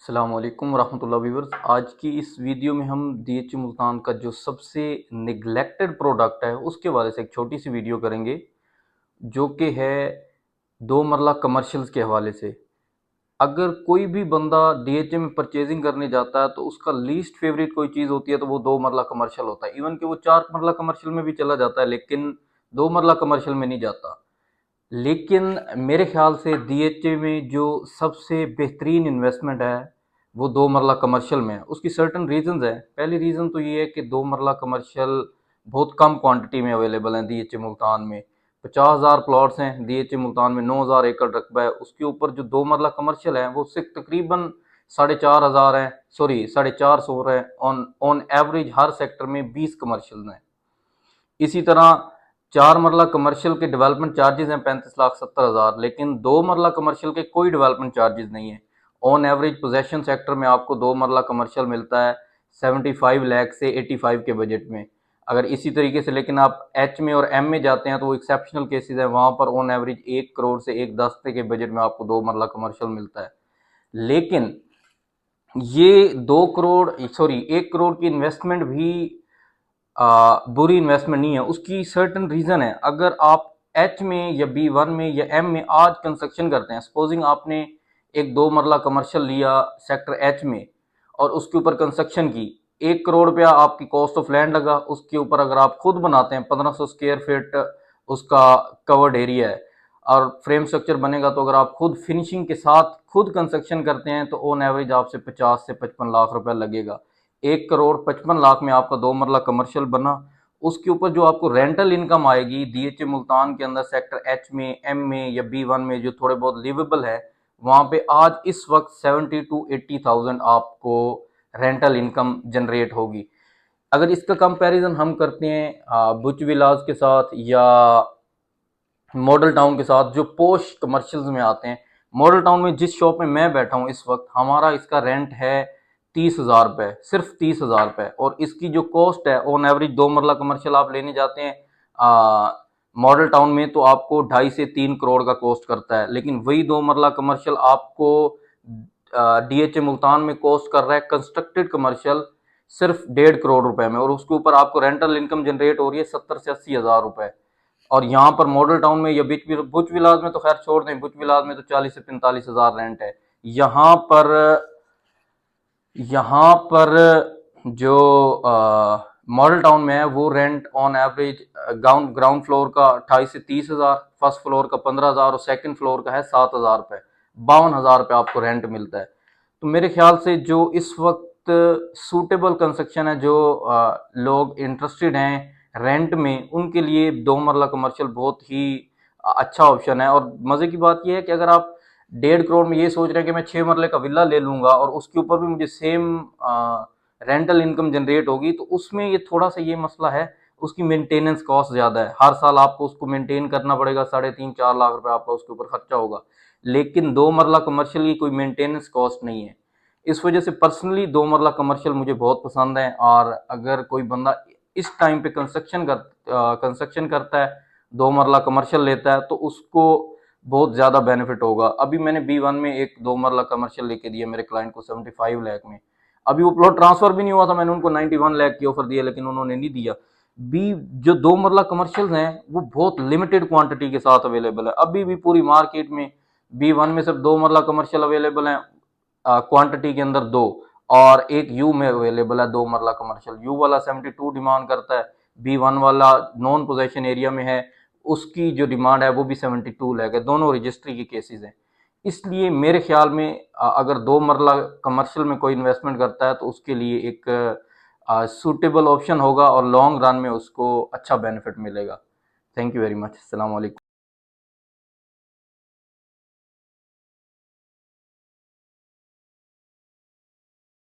अस्सलाम वालेकुम रहमतुल्लाहि व्यूअर्स। आज की इस वीडियो में हम डीएचए मुल्तान का जो सबसे निगलेक्टेड प्रोडक्ट है उसके बारे से एक छोटी सी वीडियो करेंगे, जो कि है दो मरला कमर्शियल्स के हवाले से। अगर कोई भी बंदा डीएचए में परचेजिंग करने जाता है तो उसका लीस्ट फेवरेट कोई चीज़ होती है तो वो दो मरला कमर्शियल होता है। इवन कि वो चार मरला कमर्शियल में भी चला जाता है, लेकिन दो मरला कमर्शियल में नहीं जाता। लेकिन मेरे ख्याल से डीएचए में जो सबसे बेहतरीन इन्वेस्टमेंट है वो दो मरला कमर्शियल में है। उसकी सर्टन रीजंस है। पहली रीज़न तो ये है कि दो मरला कमर्शियल बहुत कम क्वांटिटी में अवेलेबल हैं डीएचए मुल्तान में। 50,000 प्लॉट्स हैं डीएचए मुल्तान में, 9,000 एकड़ रकबा है। उसके ऊपर जो दो मरला कमर्शियल है वो सिर्फ तकरीबन 4,500 हैं, सॉरी 450 है। On on average her sector में 20 कमर्शियल हैं। इसी तरह चार मरला कमर्शियल के डेवलपमेंट चार्जेस हैं 35,70,000, लेकिन दो मरला कमर्शियल के कोई डेवलपमेंट चार्जेस नहीं है। ऑन एवरेज पोजेशन सेक्टर में आपको दो मरला कमर्शियल मिलता है 75 लाख से 85 के बजट में। अगर इसी तरीके से लेकिन आप एच में और एम में जाते हैं तो वो एक्सेप्शनल केसेस है, वहाँ पर ऑन एवरेज 1 करोड़ से 1,10 के बजट में आपको दो मरला कमर्शियल मिलता है। लेकिन ये 2 करोड़ सॉरी 1 करोड़ की इन्वेस्टमेंट भी बुरी इन्वेस्टमेंट नहीं है। उसकी सर्टन रीज़न है। अगर आप एच में या बी1 में या एम में आज कंस्ट्रक्शन करते हैं, सपोजिंग आपने एक दो मरला कमर्शियल लिया सेक्टर एच में और उसके ऊपर कंस्ट्रक्शन की, 1 करोड़ रुपया आपकी कॉस्ट ऑफ लैंड लगा। उसके ऊपर अगर आप खुद बनाते हैं 1500 स्क्वायर फीट उसका कवर्ड एरिया है और फ्रेम स्ट्रक्चर बनेगा, तो अगर आप खुद फिनिशिंग के साथ खुद कंस्ट्रक्शन करते हैं तो ऑन एवरेज आपसे 50 से 55 लाख रुपया लगेगा। 1 करोड़ 55 लाख में आपका दो मरला कमर्शियल बना। उसके ऊपर जो आपको रेंटल इनकम आएगी डीएचए मुल्तान के अंदर सेक्टर एच में, एम में या बी1 में जो थोड़े बहुत लिवेबल है, वहाँ पे आज इस वक्त 70 to 80,000 आपको रेंटल इनकम जनरेट होगी। अगर इसका कंपैरिजन हम करते हैं बुच विलाज के साथ या मॉडल टाउन के साथ जो पोश कमर्शियल्स में आते हैं, मॉडल टाउन में जिस शॉप में मैं बैठा हूँ इस वक्त, हमारा इसका रेंट है 30,000 रुपये, सिर्फ 30,000 रुपये। और इसकी जो कॉस्ट है ऑन एवरेज दो मरला कमर्शियल आप लेने जाते हैं मॉडल टाउन में तो आपको 2.5 से 3 करोड़ का कॉस्ट करता है। लेकिन वही दो मरला कमर्शियल आपको डीएचए मुल्तान में कॉस्ट कर रहा है कंस्ट्रक्टेड कमर्शियल सिर्फ 1.5 करोड़ रुपए में, और उसके ऊपर आपको रेंटल इनकम जनरेट हो रही है 70 से 80 हज़ार रुपए। और यहाँ पर मॉडल टाउन में या बुच विलास में तो खैर छोड़ दें, बुच विलास में तो 40 से 45 हज़ार रेंट है। यहाँ पर यहाँ पर जो मॉडल टाउन में है वो rent on average ground floor का 28 से 30 हज़ार, फर्स्ट फ्लोर का 15,000 और सेकंड फ्लोर का है 7,000 रुपये। 52,000 रुपये आपको रेंट मिलता है। तो मेरे ख्याल से जो इस वक्त सूटेबल कंस्ट्रक्शन है, जो लोग इंटरेस्टेड हैं रेंट में, उनके लिए दो मरला कमर्शियल बहुत ही अच्छा ऑप्शन है। और मज़े की बात यह है कि अगर आप 1.5 करोड़ में ये सोच रहे हैं कि मैं 6 मरले का विला ले लूँगा और उसके ऊपर भी मुझे सेम रेंटल इनकम जनरेट होगी, तो उसमें ये थोड़ा सा ये मसला है, उसकी मेंटेनेंस कॉस्ट ज़्यादा है। हर साल आपको उसको मेंटेन करना पड़ेगा, 3.5-4 लाख रुपए आपका उसके ऊपर खर्चा होगा। लेकिन दो मरला कमर्शियल की कोई मेंटेनेंस कॉस्ट नहीं है। इस वजह से पर्सनली दो मरला कमर्शियल मुझे बहुत पसंद है। और अगर कोई बंदा इस टाइम पे कंस्ट्रक्शन करता है, दो मरला कमर्शियल लेता है, तो उसको बहुत ज़्यादा बेनिफिट होगा। अभी मैंने बी1 में एक दो मरला कमर्शियल लेके दिया मेरे क्लाइंट को 75 लाख में। अभी वो प्लॉट ट्रांसफर भी नहीं हुआ था, मैंने उनको 91 लाख की ऑफर दिया, लेकिन उन्होंने नहीं दिया। बी जो दो मरला कमर्शियल हैं वो बहुत लिमिटेड क्वांटिटी के साथ अवेलेबल है। अभी भी पूरी मार्केट में बी1 में सिर्फ दो मरला कमर्शियल अवेलेबल है क्वांटिटी के अंदर दो, और एक यू में अवेलेबल है दो मरला कमर्शियल। यू वाला 72 डिमांड करता है, बी1 वाला नॉन पोजेशन एरिया में है, उसकी जो डिमांड है वो भी 72 लाख है। दोनों रजिस्ट्री के केसेस हैं। इसलिए मेरे ख्याल में अगर दो मरला कमर्शियल में कोई इन्वेस्टमेंट करता है तो उसके लिए एक सूटेबल ऑप्शन होगा और लॉन्ग रन में उसको अच्छा बेनिफिट मिलेगा। Thank you very much. अस्सलाम वालेकुम।